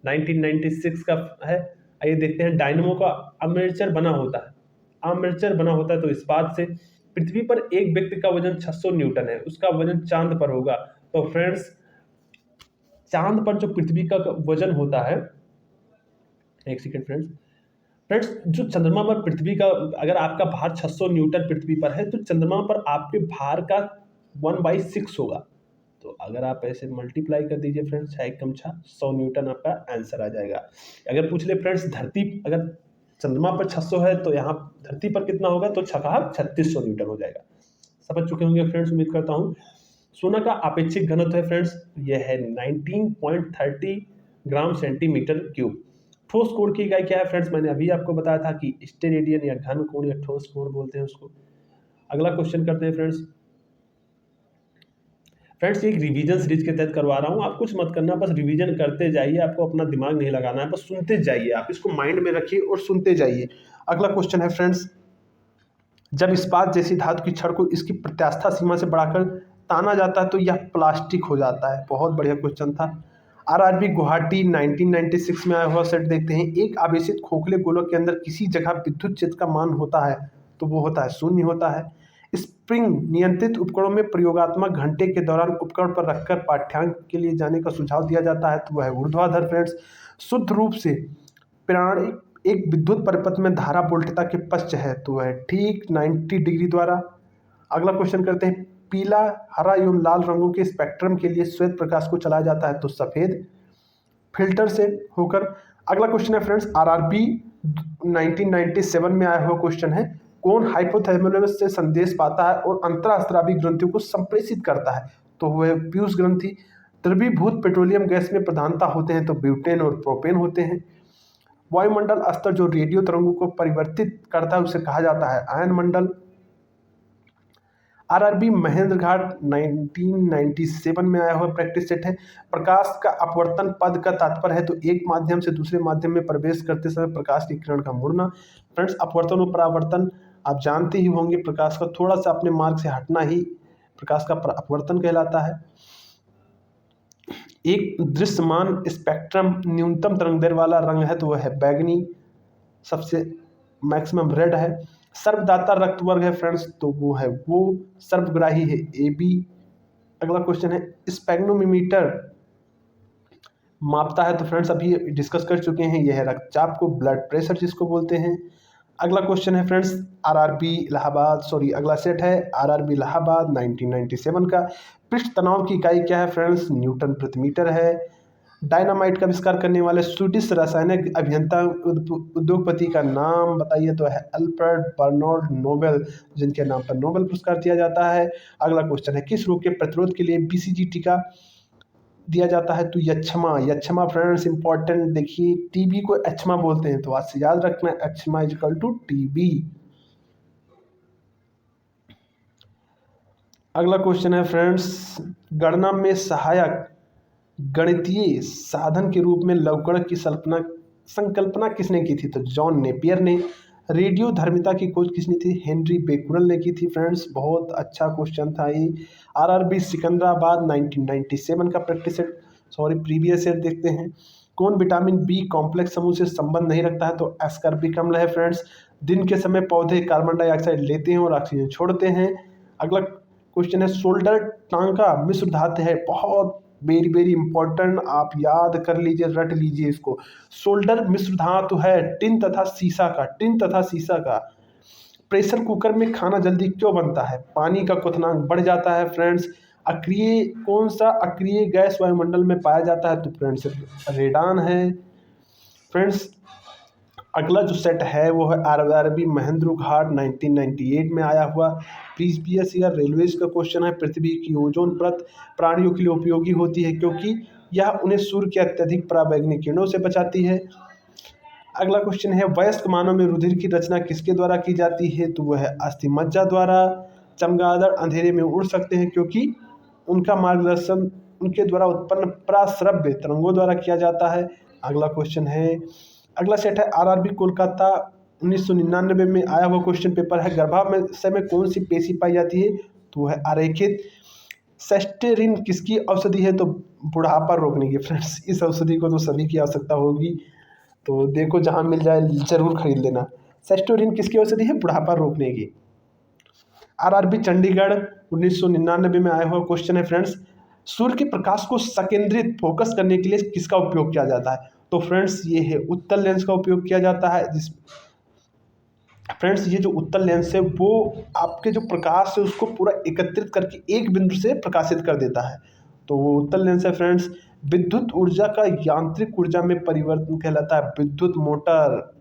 1996 का है। आइए देखते हैं, डायनमो का आर्मेचर बना होता है तो इस बात से पृथ्वी पर एक व्यक्ति का वजन 600 न्यूटन है, उसका वजन चांद पर होगा। तो फ्रेंड्स चांद पर जो पृथ्वी का वजन होता है, एक सेकेंड फ्रेंड्स जो चंद्रमा पर पृथ्वी का, अगर आपका भार 600 न्यूटन पृथ्वी पर है तो चंद्रमा पर आपके भार का 1/6 होगा। तो अगर आप ऐसे मल्टीप्लाई कर दीजिए फ्रेंड्स, 6 कम 6 100 न्यूटन आपका आंसर आ जाएगा। अगर पूछ ले फ्रेंड्स धरती, अगर चंद्रमा पर 600 है तो यहाँ धरती पर कितना होगा, तो 3600 न्यूटन हो जाएगा। समझ चुके होंगे फ्रेंड्स, उम्मीद करता हूँ। सोना का अपेक्षिक घनत्व है फ्रेंड्स, यह है 19.30 ग्राम सेंटीमीटर क्यूब। ठोस कोण की इकाई क्या है फ्रेंड्स, मैंने अभी आपको बताया था कि स्टेरेडियन या घन कोण या ठोस कोण बोलते हैं उसको। अगला क्वेश्चन करते हैं फ्रेंड्स एक रिवीजन सीरीज के तहत करवा रहा हूँ, आप कुछ मत करना, बस रिवीजन करते जाइए, आपको अपना दिमाग नहीं लगाना है, बस सुनते जाइए, आप इसको माइंड में रखिए और सुनते जाइए। अगला क्वेश्चन है फ्रेंड्स, जब इस्पात जैसी धातु की छड़ को इसकी प्रत्यास्था सीमा से बढ़ाकर ताना जाता है तो यह प्लास्टिक हो जाता है। बहुत बढ़िया क्वेश्चन था। आरआरबी गुवाहाटी 1996 में आया हुआ सेट देखते हैं। एक आवेशित खोखले गोलक के अंदर किसी जगह विद्युत क्षेत्र का मान होता है तो वो होता है 0 होता है। स्प्रिंग नियंत्रित उपकरणों में प्रयोगात्मक घंटे के दौरान उपकरण पर रखकर पाठ्यांक के लिए जाने का सुझाव दिया जाता है तो वह है ऊर्ध्वाधर फ्रेंड्स। शुद्ध रूप से प्राणी एक विद्युत परिपथ में धारा वोल्टता के पश्च है तो वह ठीक 90 डिग्री द्वारा। अगला क्वेश्चन करते हैं, पीला, हरा एवं लाल रंगों के स्पेक्ट्रम के लिए श्वेत प्रकाश को चलाया जाता है तो सफेद फिल्टर से होकर। अगला क्वेश्चन है फ्रेंड्स, आरआरबी 1997 में आया हुआ क्वेश्चन है, कौन हाइपोथैलेमस से संदेश पाता है और अंतरास्त्रावी ग्रंथियों को संप्रेषित करता है तो वह पीयूष ग्रंथि। द्रवीभूत पेट्रोलियम गैस में प्रधानता होते हैं तो ब्यूटेन और प्रोपेन होते हैं। वायुमंडल स्तर जो रेडियो तरंगों को परिवर्तित करता है उसे कहा जाता है आयन मंडल। आरआरबी महेंद्र घाट 1997 में आया हुआ प्रैक्टिस सेट है। प्रकाश का अपवर्तन पद का तात्पर्य है तो एक माध्यम से दूसरे माध्यम में प्रवेश करते समय प्रकाश की किरण का मुड़ना। फ्रेंड्स अपवर्तन और परावर्तन आप जानते ही होंगे, प्रकाश का थोड़ा सा अपने मार्ग से हटना ही प्रकाश का अपवर्तन कहलाता है। एक दृश्यमान स्पेक्ट्रम न्यूनतम तरंग दैर्घ्य वाला रंग है तो वह है बैगनी, सबसे मैक्सिमम रेड है। सर्वदाता रक्त वर्ग है फ्रेंड्स, तो वो सर्वग्राही है, AB। अगला क्वेश्चन है, स्पेग्नोमीटर मापता है, तो फ्रेंड्स अभी डिस्कस कर चुके हैं, यह है रक्तचाप को, ब्लड प्रेशर जिसको बोलते हैं। अगला क्वेश्चन है फ्रेंड्स, अगला सेट है आरआरबी इलाहाबाद 1997 का। पृष्ठ तनाव की इकाई क्या है फ्रेंड्स? न्यूटन प्रति मीटर है। डायनामाइट का आविष्कार करने वाले स्वीडिश रासायनिक अभियंता उद्योगपति का नाम बताइए, तो है अल्फ्रेड बर्नार्ड नोबेल, जिनके नाम पर नोबेल पुरस्कार दिया जाता है। अगला क्वेश्चन है, किस रोग के प्रतिरोध के लिए BCG टीका दिया जाता है? तो यक्षमा फ्रेंड्स इंपॉर्टेंट, देखिए टीबी को एचमा बोलते हैं, तो आज से याद रखना, एचमा इजकल टू टीबी। अगला क्वेश्चन है फ्रेंड्स, गणना में सहायक गणितीय साधन के रूप में लवकणक की संकल्पना किसने की थी? तो जॉन नेपियर ने। रेडियो धर्मिता की खोज किसने थी? हेनरी बेकुरल ने की थी फ्रेंड्स, बहुत अच्छा क्वेश्चन था ये। आरआरबी सिकंदराबाद 1997 का प्रीवियस ईयर देखते हैं। कौन विटामिन बी कॉम्प्लेक्स समूह से संबंध नहीं रखता है? तो एस्कॉर्बिक अम्ल है फ्रेंड्स। दिन के समय पौधे कार्बन डाइऑक्साइड लेते हैं और ऑक्सीजन छोड़ते हैं। अगला क्वेश्चन है, शोल्डर टांका मिश्र धातु है, बहुत वेरी वेरी इंपॉर्टेंट, आप याद कर लीजिए, रट लीजिए इसको। शोल्डर मिश्र धातु है टिन तथा सीसा का। प्रेशर कुकर में खाना जल्दी क्यों बनता है? पानी का क्वथनांक बढ़ जाता है फ्रेंड्स। कौन सा अक्रिय गैस वायुमंडल में पाया जाता है? तो फ्रेंड्स रेडान है। फ्रेंड्स अगला जो सेट है वो है आरआरबी महेंद्र घाट 1998 में आया हुआ प्रीवियस ईयर रेलवेज का क्वेश्चन है। पृथ्वी की ओजोन परत प्राणियों के लिए उपयोगी होती है क्योंकि यह उन्हें सूर्य के अत्यधिक पराबैंगनी किरणों से बचाती है। अगला क्वेश्चन है, वयस्क मानव में रुधिर की रचना किसके द्वारा की जाती है? तो वह है अस्थिमज्जा द्वारा। चमगादड़ अंधेरे में उड़ सकते हैं क्योंकि उनका मार्गदर्शन उनके द्वारा उत्पन्न पराश्रव्य तरंगों द्वारा किया जाता है। अगला सेट है आरआरबी कोलकाता 1999 में आया हुआ क्वेश्चन पेपर है। गर्भाशय में कौन सी पेशी पाई जाती है? तो वह अरेखित। सेस्टेरिन किसकी औषधि है? तो बुढ़ापा रोकने की। फ्रेंड्स इस औषधि को तो सभी की आवश्यकता होगी, तो देखो जहां मिल जाए जरूर खरीद लेना। सेस्टोरिन किसकी औषधि है? बुढ़ापा रोकने की। आरआरबी चंडीगढ़ 1999 में आया हुआ क्वेश्चन है फ्रेंड्स, सूर्य के प्रकाश को संकेंद्रित फोकस करने के लिए किसका उपयोग किया जाता है? तो फ्रेंड्स ये है उत्तल लेंस का उपयोग किया जाता है। फ्रेंड्स ये जो उत्तल लेंस है वो आपके जो प्रकाश है उसको पूरा एकत्रित करके एक बिंदु से प्रकाशित कर देता है, तो वो उत्तल लेंस है फ्रेंड्स। विद्युत ऊर्जा का यांत्रिक ऊर्जा में परिवर्तन कहलाता है विद्युत मोटर।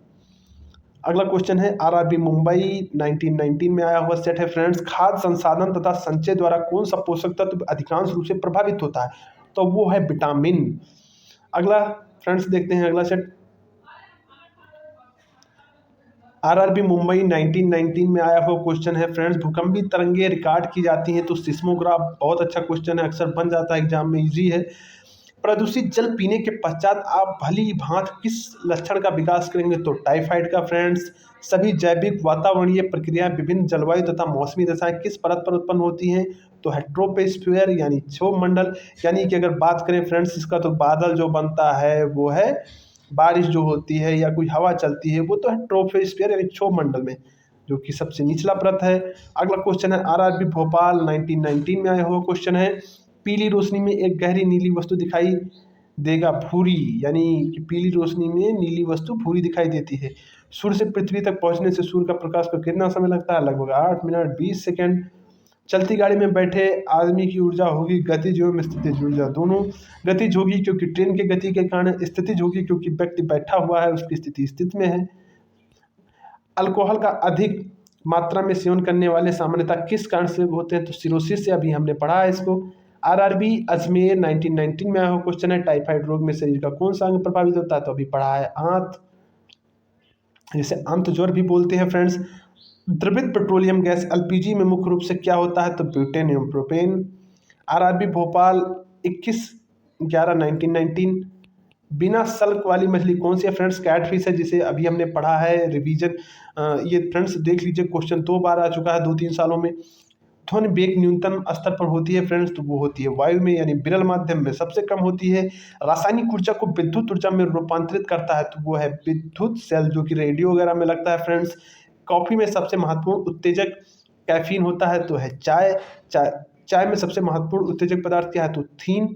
अगला क्वेश्चन है आरआरबी मुंबई 1919 में आया हुआ सेट है फ्रेंड्स, खाद्य संसाधन तथा संचय द्वारा कौन सा पोषक तत्व अधिकांश रूप से प्रभावित होता है? तो वो है विटामिन। अगला फ्रेंड्स देखते हैं अगला सेट, आरआरबी मुंबई 1919 में आया हुआ क्वेश्चन है फ्रेंड्स, भूकंपी तरंगे रिकॉर्ड की जाती हैं, तो सिस्मोग्राफ बहुत अच्छा क्वेश्चन है, अक्सर बन जाता है एग्जाम में, इजी है। प्रदूषित जल पीने के पश्चात आप भली भांत किस लक्षण का विकास करेंगे? तो टाइफाइड का। फ्रेंड्स सभी जैविक वातावरणीय प्रक्रियाएं विभिन्न जलवायु तथा मौसमी दशाएं किस परत पर उत्पन्न होती हैं? तो है ट्रोपोस्फीयर यानी क्षोभ मंडल। यानी कि अगर बात करें फ्रेंड्स इसका, तो बादल जो बनता है वो है, बारिश जो होती है या कोई हवा चलती है वो तो है ट्रोपोस्फीयर यानी क्षोभ मंडल में, जो कि सबसे निचला परत है। अगला क्वेश्चन है आरआरबी भोपाल 1919 में आया हुआ क्वेश्चन है, पीली रोशनी में एक गहरी नीली वस्तु दिखाई देगा भूरी, यानी कि पीली रोशनी में नीली वस्तु भूरी दिखाई देती है। सूर्य से पृथ्वी तक पहुंचने से सूर्य का प्रकाश को कितना समय लगता है? लगभग 8 मिनट 20 सेकेंड। चलती गाड़ी में बैठे आदमी की ऊर्जा होगी गतिज एवं स्थितिज ऊर्जा दोनों। गतिज होगी क्योंकि ट्रेन की गति के कारण, स्थितिज होगी क्योंकि व्यक्ति बैठा हुआ है उसकी स्थिति स्थित में है। अल्कोहल का अधिक मात्रा में सेवन करने वाले सामान्यतः किस कारण से होते हैं? तो सिरोसिस से, अभी हमने पढ़ा है इसको। आरआरबी अजमेर 1919 में आया हुआ क्वेश्चन है, टाइफाइड रोग में शरीर का कौन सा अंग प्रभावित होता है? तो अभी पढ़ा है आंत, जिसे अंत ज्वर भी बोलते हैं फ्रेंड्स। द्रवित पेट्रोलियम गैस एलपीजी में मुख्य रूप से क्या होता है? तो ब्यूटेन एवं प्रोपेन। आरआरबी भोपाल 21/11/1919, बिना सल्क वाली मछली कौन सी है? फ्रेंड्स कैटफिश है, जिसे अभी हमने पढ़ा है रिवीजन। ये फ्रेंड्स देख लीजिए, क्वेश्चन 2 बार आ चुका है 2-3 सालों में। ध्वनि वेग न्यूनतम स्तर पर होती है फ्रेंड्स, तो वो होती है वायु में, यानी विरल माध्यम में सबसे कम होती है। रासायनिक ऊर्जा को विद्युत ऊर्जा में रूपांतरित करता है, तो वो है विद्युत सेल, जो कि रेडियो वगैरह में लगता है फ्रेंड्स। कॉफ़ी में सबसे महत्वपूर्ण उत्तेजक कैफीन होता है तो है चाय। चाय में सबसे महत्वपूर्ण उत्तेजक पदार्थ क्या है तो थीन।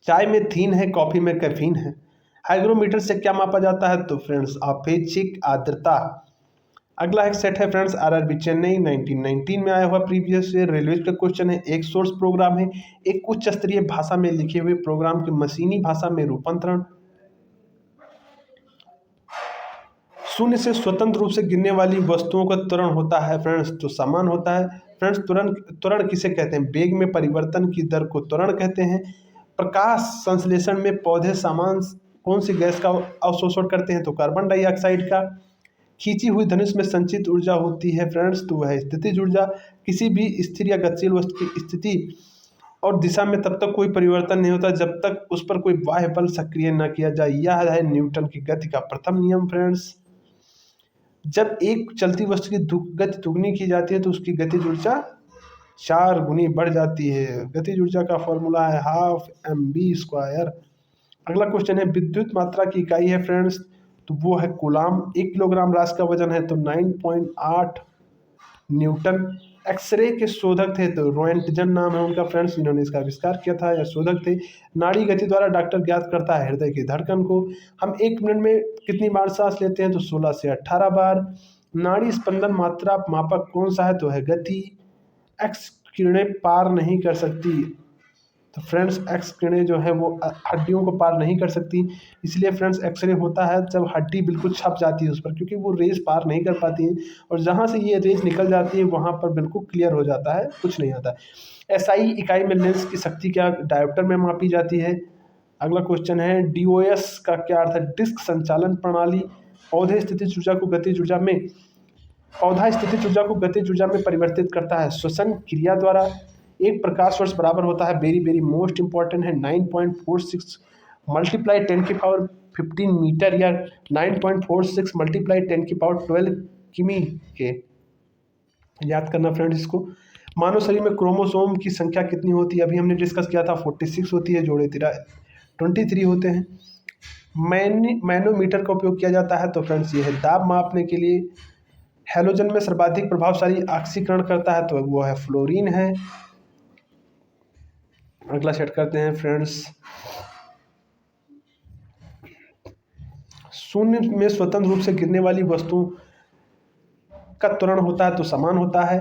चाय में थीन है, कॉफ़ी में कैफीन है। हाइग्रोमीटर से क्या मापा जाता है तो फ्रेंड्स आपेक्षिक आर्द्रता। अगला एक सेट है फ्रेंड्स आरआरबी चेन्नई 1919 में आया हुआ प्रीवियस ईयर रेलवे का क्वेश्चन है। एक सोर्स प्रोग्राम है, एक उच्च स्तरीय भाषा में लिखे हुए प्रोग्राम के मशीनी भाषा में रूपांतरण। शून्य से स्वतंत्र रूप से गिरने वाली वस्तुओं का त्वरण होता है फ्रेंड्स तो समान होता है। फ्रेंड्स त्वरण किसे कहते हैं? वेग में परिवर्तन की दर को त्वरण कहते हैं। प्रकाश संश्लेषण में पौधे सामान कौन सी गैस का अवशोषण करते हैं तो कार्बन डाइऑक्साइड का। खींची हुई धनुष में संचित ऊर्जा होती है फ्रेंड्स तो वह स्थितिज ऊर्जा। किसी भी स्थिर या गतिशील वस्तु की स्थिति और दिशा में तब तक कोई परिवर्तन नहीं होता जब तक उस पर कोई बाह्य बल सक्रिय न किया जाए। यह है न्यूटन की गति का प्रथम नियम फ्रेंड्स। जब एक चलती वस्तु की गति दुगनी की जाती है तो उसकी गतिज ऊर्जा 4 गुनी बढ़ जाती है। गतिज ऊर्जा का फॉर्मूला है ½mv²। अगला क्वेश्चन है विद्युत मात्रा की इकाई है फ्रेंड्स तो वो है कूलाम। 1 किलोग्राम राशि का वजन है तो 9.8 न्यूटन। एक्सरे के शोधक थे तो रोएंटजन नाम है उनका फ्रेंड्स, जिन्होंने इसका आविष्कार किया था या शोधक थे। नाड़ी गति द्वारा डॉक्टर ज्ञात करता है हृदय की धड़कन को। हम 1 मिनट में कितनी बार सांस लेते हैं तो 16 से 18 बार। नाड़ी स्पंदन मात्रा मापक कौन सा है तो है गति। एक्स किरणें पार नहीं कर सकती तो फ्रेंड्स एक्स किरणें जो है वो हड्डियों को पार नहीं कर सकती, इसलिए फ्रेंड्स एक्सरे होता है जब हड्डी बिल्कुल छप जाती है उस पर, क्योंकि वो रेज पार नहीं कर पाती हैं और जहाँ से ये रेज निकल जाती है वहाँ पर बिल्कुल क्लियर हो जाता है, कुछ नहीं आता है। एसआई इकाई में लेंस की शक्ति क्या डायोप्टर में मापी जाती है। अगला क्वेश्चन है डीओएस का क्या अर्थ है? डिस्क संचालन प्रणाली। पौधा स्थितिज ऊर्जा को गतिज ऊर्जा में परिवर्तित करता है श्वसन क्रिया द्वारा। 1 प्रकाश वर्ष बराबर होता है वेरी मोस्ट इंपॉर्टेंट है 9.46 मल्टीप्लाई 10⁻15 मीटर या 9.46 मल्टीप्लाई 10⁻12 किमी के। याद करना फ्रेंड्स इसको। मानव शरीर में क्रोमोसोम की संख्या कितनी होती है? अभी हमने डिस्कस किया था 46 होती है, जोड़े 23 होते हैं। मैनोमीटर का उपयोग किया जाता है तो फ्रेंड्स ये है दाब मापने के लिए। हैलोजन में सर्वाधिक प्रभावशाली ऑक्सीकरण करता है तो वो है फ्लोरीन है। अगला सेट करते हैं फ्रेंड्स शून्य में स्वतंत्र रूप से गिरने वाली वस्तु का त्वरण होता है तो समान होता है।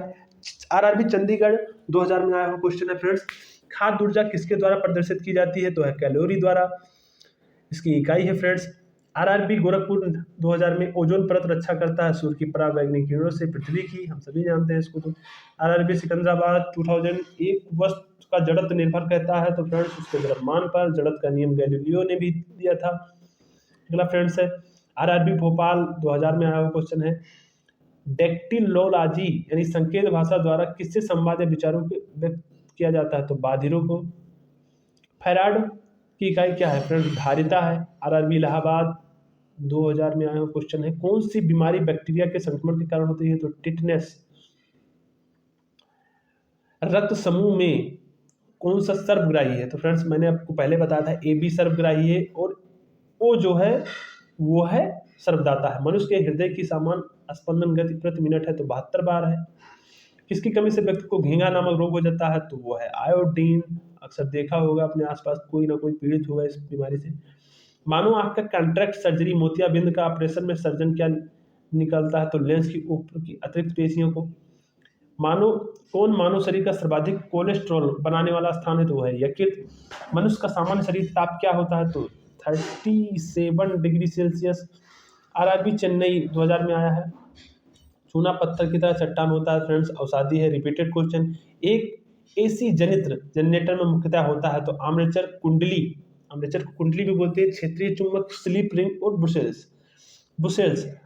आरआरबी चंडीगढ़ 2000 में आया हुआ क्वेश्चन है फ्रेंड्स। खाद्य ऊर्जा किसके द्वारा प्रदर्शित की जाती है तो है कैलोरी द्वारा, इसकी इकाई है फ्रेंड्स। आरआरबी गोरखपुर 2000 में ओजोन परत रक्षा करता है सूर्य की पराबैंगनी किरणों से पृथ्वी की, हम सभी जानते हैं इसको। तो आरआरबी सिकंदराबाद 2001 वस्तु का जड़त्व निर्भर कहता है तो फ्रेंड्स उसके द्रव्यमान पर। जड़त्व का नियम गैलीलियो ने भी दिया था। अगला फ्रेंड्स है आरआरबी भोपाल 2000 में आया हुआ क्वेश्चन है डेक्टिलोलॉजी यानी संकेत भाषा द्वारा किससे संवाद या विचारों को व्यक्त किया जाता है तो बाधिरों को। फैराड की इकाई क्या है फ्रेंड्स? धारिता है। आरआरबी इलाहाबाद 2000 में आया हुआ क्वेश्चन है कौन सी बीमारी बैक्टीरिया के संक्रमण के कारण होती है तो टिटनेस। रक्त समूह में कौन सा सर्वग्राही है तो फ्रेंड्स मैंने आपको पहले बताया था ए बी सर्वग्राही है और ओ जो है वो है सर्वदाता है। मनुष्य के हृदय की सामान्य स्पंदन गति प्रति मिनट है तो 72 बार है। किसकी कमी से व्यक्ति को घेंगा नामक रोग हो जाता है तो वो है आयोडीन। अक्सर देखा होगा अपने आसपास कोई ना कोई पीड़ित होगा इस बीमारी से। मानो आंख का कॉन्ट्रैक्ट सर्जरी मोतियाबिंद का ऑपरेशन में सर्जन क्या निकलता है तो लेंस की ऊपर की अतिरिक्त पेशियों को। मानव शरीर का सर्वाधिक कोलेस्ट्रॉल बनाने वाला स्थान है तो वो है यकृत। मनुष्य का सामान्य शरीर ताप क्या होता है तो 37 डिग्री सेल्सियस। आरआरबी चेन्नई 2000 में आया है चूना पत्थर की तरह चट्टान होता है फ्रेंड्स, औषधि है। रिपीटेड क्वेश्चन एक एसी जनरेटर में मुख्यतः होता है तो आर्मेचर को कुंडली भी बोलते हैं, क्षेत्रीय चुंबक, स्लिप रिंग और बुशेल्स।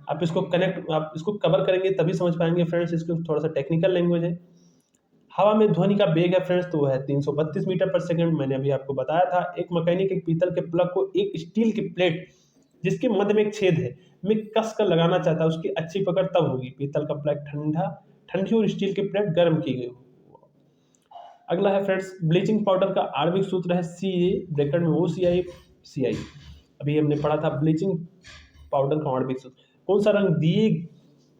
आप इसको कवर करेंगे तभी समझ पाएंगे फ्रेंड्स, इसको थोड़ा सा टेक्निकल लैंग्वेज है। हवा में ध्वनि का वेग है फ्रेंड्स तो वो है 332 मीटर पर सेकंड। मैंने अभी आपको बताया था। एक मैकेनिक एक पीतल के प्लग को एक स्टील की प्लेट जिसके मध्य में एक छेद है में कस कर लगाना चाहता है, उसकी अच्छी पकड़ तब होगी पीतल का प्लग ठंडी और स्टील की प्लेट गर्म की गई। अगला है फ्रेंड्स ब्लीचिंग पाउडर का आणविक सूत्र है Ca ब्रैकेट में OCI। अभी हमने पढ़ा था ब्लीचिंग पाउडर का आणविक सूत्र। कौन सा रंग दिए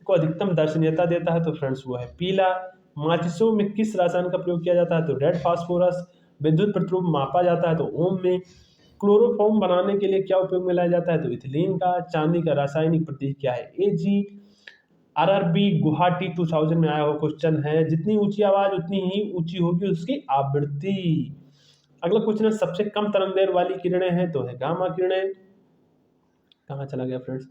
को अधिकतम दर्शनीयता देता है? तो फ्रेंड्स वो है पीला। माचिसों में किस रसायन का प्रयोग किया जाता है? तो रेड फास्फोरस। विद्युत प्रतिरूप मापा जाता है? तो ओम में। क्लोरोफॉर्म बनाने के लिए क्या उपयोग में लाया जाता है? तो इथिलीन का। चांदी का रासायनिक प्रतीक क्या है? AG। RRB गुवाहाटी 2000 में आया हुआ क्वेश्चन है। जितनी ऊंची आवाज उतनी ही ऊंची होगी उसकी आवृत्ति। अगला क्वेश्चन है, सबसे कम तरंग दैर्घ्य वाली किरणें हैं? तो है गामा किरणें। कहाँ चला गया फ्रेंड्स?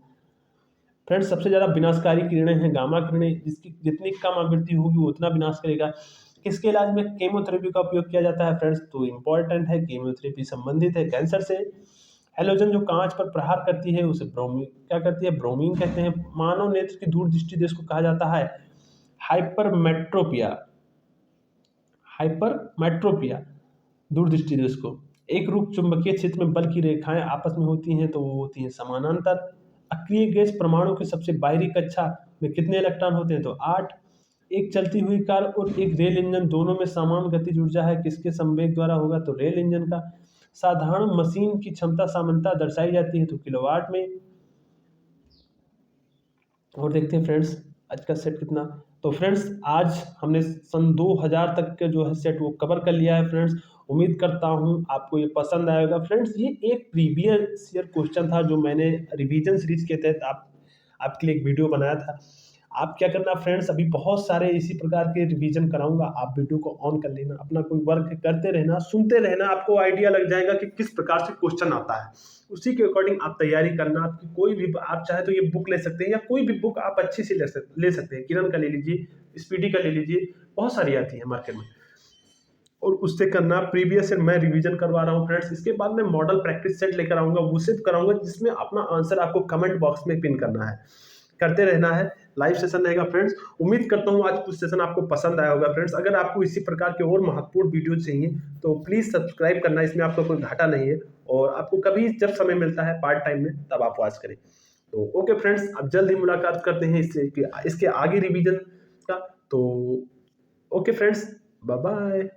फ्रेंड्स सबसे ज्यादा विनाशकारी किरणें हैं गामा किरणें, जिसकी जितनी कम आवृत्ति होगी वो उतना विनाश करेगा। किसके इलाज में केमोथेरेपी का उपयोग किया जाता है? फ्रेंड्स तो इंपॉर्टेंट है, केमोथेरेपी संबंधित है कैंसर से। हेलोजन जो कांच पर प्रहार करती है उसे ब्रोमीन क्या करती है? ब्रोमीन कहते हैं। मानव नेत्र की दूरदृष्टि दोष को कहा जाता है हाइपरमेट्रोपिया। हाइपरमेट्रोपिया दूरदृष्टि दोष को। एक रूप चुंबकीय क्षेत्र में बल की रेखाएं आपस में होती हैं तो वो होती हैं समानांतर। अक्रिय गैस परमाणु की सबसे बाहरी कक्षा में कितने इलेक्ट्रॉन होते हैं? तो 8। एक चलती हुई कार और एक रेल इंजन दोनों में समान गतिज ऊर्जा है, किसके संवेग द्वारा होगा? तो रेल इंजन का। साधारण मशीन की क्षमता सामान्यतः दर्शाई जाती है? तो किलोवाट में। और देखते हैं फ्रेंड्स आज का सेट कितना। तो फ्रेंड्स आज हमने सन 2000 तक के जो है सेट वो कवर कर लिया है फ्रेंड्स। उम्मीद करता हूं आपको ये पसंद आएगा फ्रेंड्स। ये एक प्रीवियस ईयर क्वेश्चन था जो मैंने रिवीजन सीरीज के तहत आपके लिए एक वीडियो बनाया था। आप क्या करना फ्रेंड्स, अभी बहुत सारे इसी प्रकार के रिवीजन कराऊंगा, आप वीडियो को ऑन कर लेना, अपना कोई वर्क करते रहना, सुनते रहना, आपको आइडिया लग जाएगा कि किस प्रकार से क्वेश्चन आता है। उसी के अकॉर्डिंग आप तैयारी करना। आपकी कोई भी, आप चाहे तो ये बुक ले सकते हैं या कोई भी बुक आप अच्छी सी ले सकते हैं। किरण का ले लीजिए, स्पीडी का ले लीजिए, बहुत सारी आती है मार्केट में, और उससे करना। प्रीवियस ईयर मैं रिवीजन करवा रहा हूँ फ्रेंड्स। इसके बाद मैं मॉडल प्रैक्टिस सेट लेकर आऊंगा, वो सिर्फ कराऊंगा जिसमें अपना आंसर आपको कमेंट बॉक्स में पिन करना है। करते रहना है, लाइव सेशन रहेगा फ्रेंड्स। उम्मीद करता हूँ आज कुछ सेशन आपको पसंद आया होगा फ्रेंड्स। अगर आपको इसी प्रकार के और महत्वपूर्ण वीडियो चाहिए तो प्लीज सब्सक्राइब करना, इसमें आपका कोई घाटा नहीं है, और आपको कभी जब समय मिलता है पार्ट टाइम में तब आप वॉच करें। तो ओके फ्रेंड्स, अब जल्द ही मुलाकात करते हैं इसके आगे रिवीजन का। तो ओके फ्रेंड्स, बाय बाय।